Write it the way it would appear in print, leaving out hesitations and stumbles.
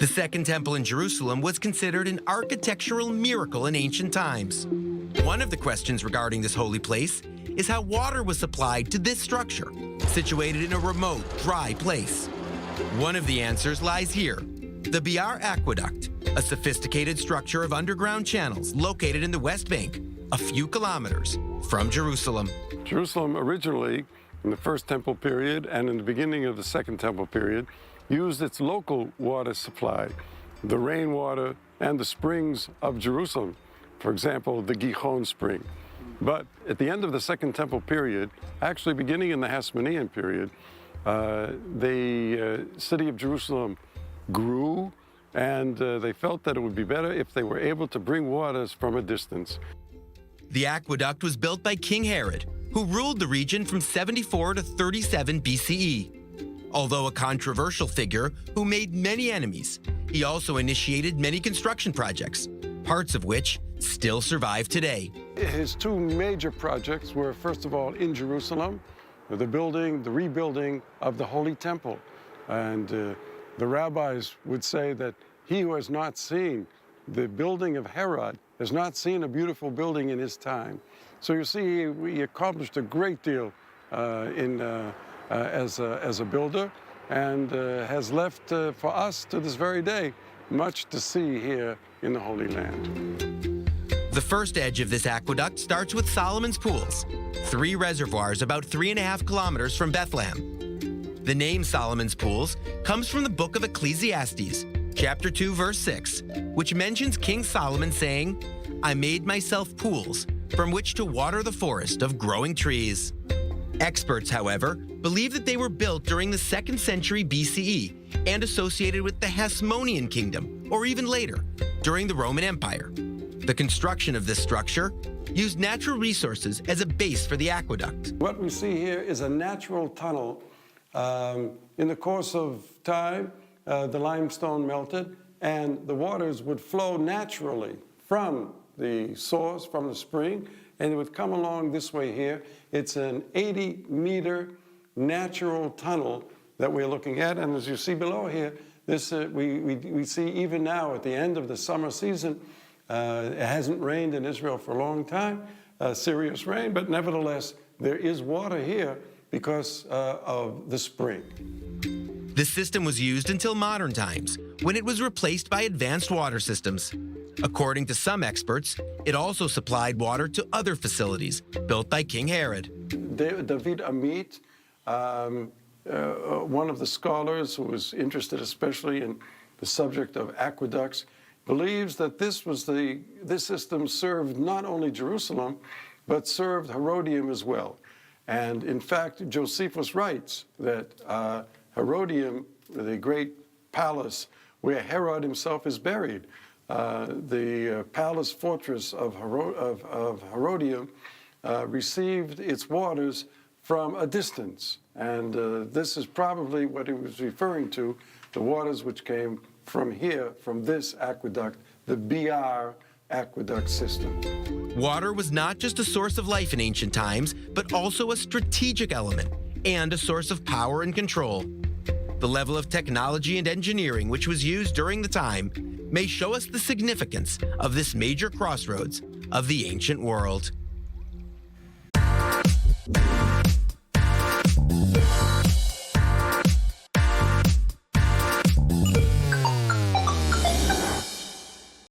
The Second Temple in Jerusalem was considered an architectural miracle in ancient times. One of the questions regarding this holy place is how water was supplied to this structure, situated in a remote, dry place. One of the answers lies here, the Br Aqueduct, a sophisticated structure of underground channels located in the West Bank, a few kilometers from Jerusalem. Jerusalem originally, in the First Temple period and in the beginning of the Second Temple period, used its local water supply, the rainwater and the springs of Jerusalem. For example, the Gihon spring. But at the end of the Second Temple period, actually beginning in the Hasmonean period, the city of Jerusalem grew, and they felt that it would be better if they were able to bring waters from a distance. The aqueduct was built by King Herod, who ruled the region from 74 to 37 BCE. Although a controversial figure who made many enemies, he also initiated many construction projects, parts of which still survive today. His two major projects were, first of all, in Jerusalem, the rebuilding of the Holy Temple. And the rabbis would say that he who has not seen the building of Herod has not seen a beautiful building in his time. So you see, he accomplished a great deal as a builder, and has left for us to this very day much to see here in the Holy Land. The first edge of this aqueduct starts with Solomon's Pools, 3 reservoirs about 3.5 kilometers from Bethlehem. The name Solomon's Pools comes from the book of Ecclesiastes, chapter 2, verse 6, which mentions King Solomon saying, "I made myself pools from which to water the forest of growing trees." Experts, however, believe that they were built during the 2nd century BCE and associated with the Hasmonean kingdom, or even later, during the Roman Empire. The construction of this structure used natural resources as a base for the aqueduct. What we see here is a natural tunnel. In the course of time, the limestone melted, and the waters would flow naturally from the source, from the spring, and it would come along this way here. It's an 80-meter natural tunnel that we're looking at, and as you see below here, this we see even now at the end of the summer season, it hasn't rained in Israel for a long time, serious rain, but nevertheless, there is water here because of the spring. This system was used until modern times, when it was replaced by advanced water systems. According to some experts, it also supplied water to other facilities built by King Herod. David Amit, one of the scholars who was interested especially in the subject of aqueducts, believes that this system served not only Jerusalem, but served Herodium as well. And in fact, Josephus writes that Herodium, the great palace where Herod himself is buried, the palace fortress of Herodium received its waters from a distance. And this is probably what he was referring to, the waters which came from here, from this aqueduct, the Br Aqueduct system. Water was not just a source of life in ancient times, but also a strategic element and a source of power and control. The level of technology and engineering which was used during the time may show us the significance of this major crossroads of the ancient world.